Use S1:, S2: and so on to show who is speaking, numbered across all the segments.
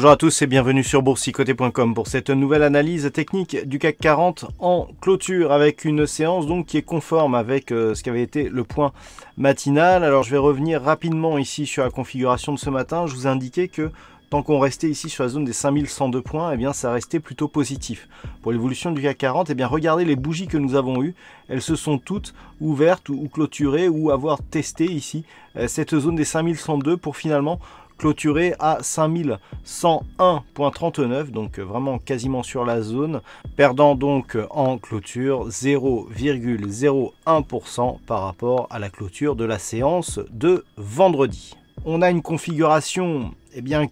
S1: Bonjour à tous et bienvenue sur boursicoté.com pour cette nouvelle analyse technique du CAC 40 en clôture avec une séance donc qui est conforme avec ce qui avait été le point matinal. Alors je vais revenir rapidement ici sur la configuration de ce matin. Je vous ai indiqué que tant qu'on restait ici sur la zone des 5102 points, eh bien ça restait plutôt positif. Pour l'évolution du CAC 40, eh bien regardez les bougies que nous avons eues. Elles se sont toutes ouvertes ou clôturées ou avoir testé ici cette zone des 5102 pour finalement clôturé à 5101.39, donc vraiment quasiment sur la zone, perdant donc en clôture 0,01% par rapport à la clôture de la séance de vendredi. On a une configuration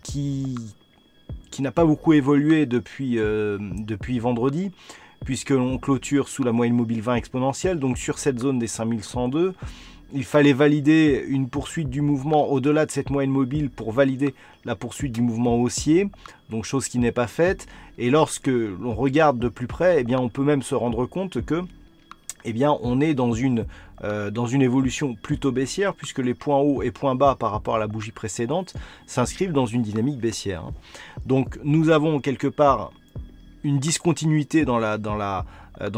S1: qui n'a pas beaucoup évolué depuis vendredi, puisque l'on clôture sous la moyenne mobile 20 exponentielle, donc sur cette zone des 5102. Il fallait valider une poursuite du mouvement au-delà de cette moyenne mobile pour valider la poursuite du mouvement haussier, donc chose qui n'est pas faite. Et lorsque l'on regarde de plus près, on peut même se rendre compte que on est dans une évolution plutôt baissière, puisque les points hauts et points bas par rapport à la bougie précédente s'inscrivent dans une dynamique baissière. Donc nous avons quelque part une discontinuité dans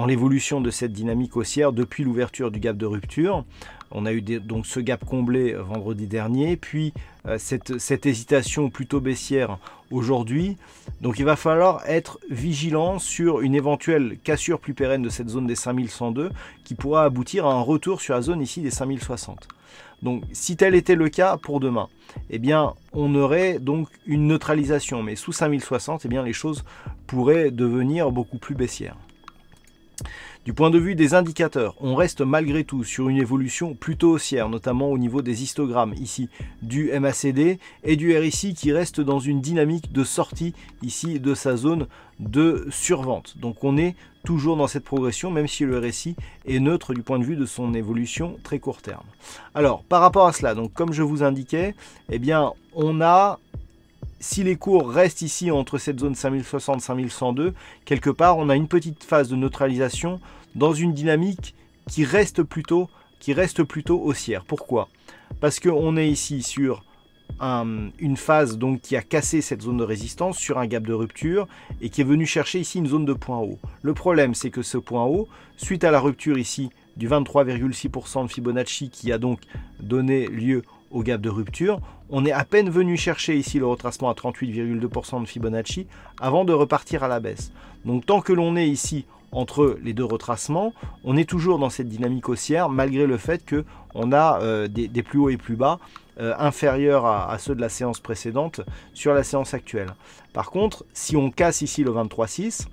S1: l'évolution de cette dynamique haussière depuis l'ouverture du gap de rupture. On a eu donc ce gap comblé vendredi dernier, puis cette hésitation plutôt baissière aujourd'hui. Donc il va falloir être vigilant sur une éventuelle cassure plus pérenne de cette zone des 5102 qui pourra aboutir à un retour sur la zone ici des 5060. Donc si tel était le cas pour demain, on aurait donc une neutralisation, mais sous 5060, les choses pourraient devenir beaucoup plus baissières. Du point de vue des indicateurs, on reste malgré tout sur une évolution plutôt haussière, notamment au niveau des histogrammes ici du MACD et du RSI qui reste dans une dynamique de sortie ici de sa zone de survente. Donc on est toujours dans cette progression, même si le RSI est neutre du point de vue de son évolution très court terme. Alors par rapport à cela, donc comme je vous indiquais, on a, si les cours restent ici entre cette zone 5060 et 5102, quelque part on a une petite phase de neutralisation dans une dynamique qui reste plutôt haussière. Pourquoi? Parce qu'on est ici sur une phase donc qui a cassé cette zone de résistance sur un gap de rupture et qui est venu chercher ici une zone de point haut. Le problème, c'est que ce point haut, suite à la rupture ici du 23,6% de Fibonacci qui a donc donné lieu au gap de rupture, on est à peine venu chercher ici le retracement à 38,2% de Fibonacci avant de repartir à la baisse. Donc tant que l'on est ici entre les deux retracements, on est toujours dans cette dynamique haussière malgré le fait qu'on a des plus hauts et plus bas inférieurs à ceux de la séance précédente sur la séance actuelle. Par contre, si on casse ici le 23,6,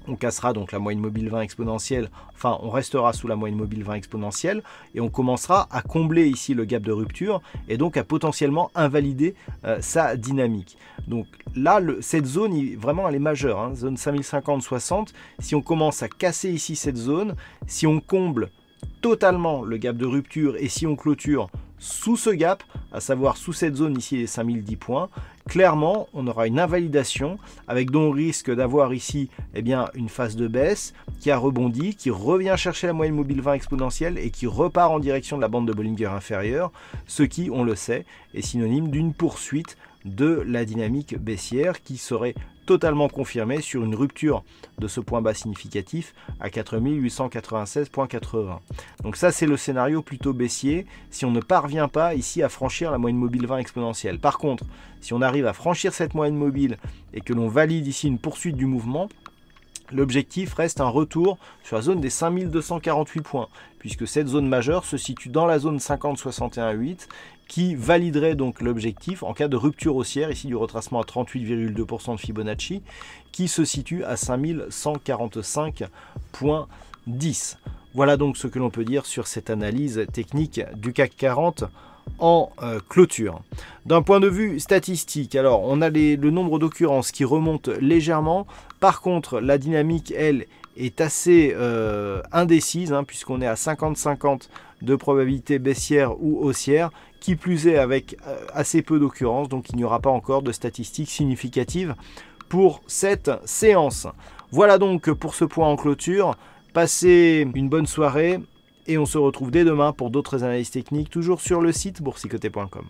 S1: on cassera donc la moyenne mobile 20 exponentielle, enfin on restera sous la moyenne mobile 20 exponentielle et on commencera à combler ici le gap de rupture et donc à potentiellement invalider sa dynamique. Donc là, cette zone, vraiment elle est majeure, zone 5050-60, si on commence à casser ici cette zone, si on comble totalement le gap de rupture et si on clôture sous ce gap, à savoir sous cette zone ici les 5010 points, clairement on aura une invalidation avec donc risque d'avoir ici une phase de baisse qui a rebondi, qui revient chercher la moyenne mobile 20 exponentielle et qui repart en direction de la bande de Bollinger inférieure, ce qui, on le sait, est synonyme d'une poursuite de la dynamique baissière qui serait totalement confirmée sur une rupture de ce point bas significatif à 4896,80. Donc ça, c'est le scénario plutôt baissier si on ne parvient pas ici à franchir la moyenne mobile 20 exponentielle. Par contre, si on arrive à franchir cette moyenne mobile et que l'on valide ici une poursuite du mouvement, l'objectif reste un retour sur la zone des 5248 points, puisque cette zone majeure se situe dans la zone 50-61-8, qui validerait donc l'objectif en cas de rupture haussière, ici du retracement à 38,2% de Fibonacci, qui se situe à 5145,10. Voilà donc ce que l'on peut dire sur cette analyse technique du CAC 40 en clôture. D'un point de vue statistique, alors on a le nombre d'occurrences qui remonte légèrement. Par contre, la dynamique, elle, est assez indécise, puisqu'on est à 50-50 de probabilité baissière ou haussière, qui plus est avec assez peu d'occurrences, donc il n'y aura pas encore de statistiques significatives pour cette séance. Voilà donc pour ce point en clôture. Passez une bonne soirée et on se retrouve dès demain pour d'autres analyses techniques, toujours sur le site boursicoté.com.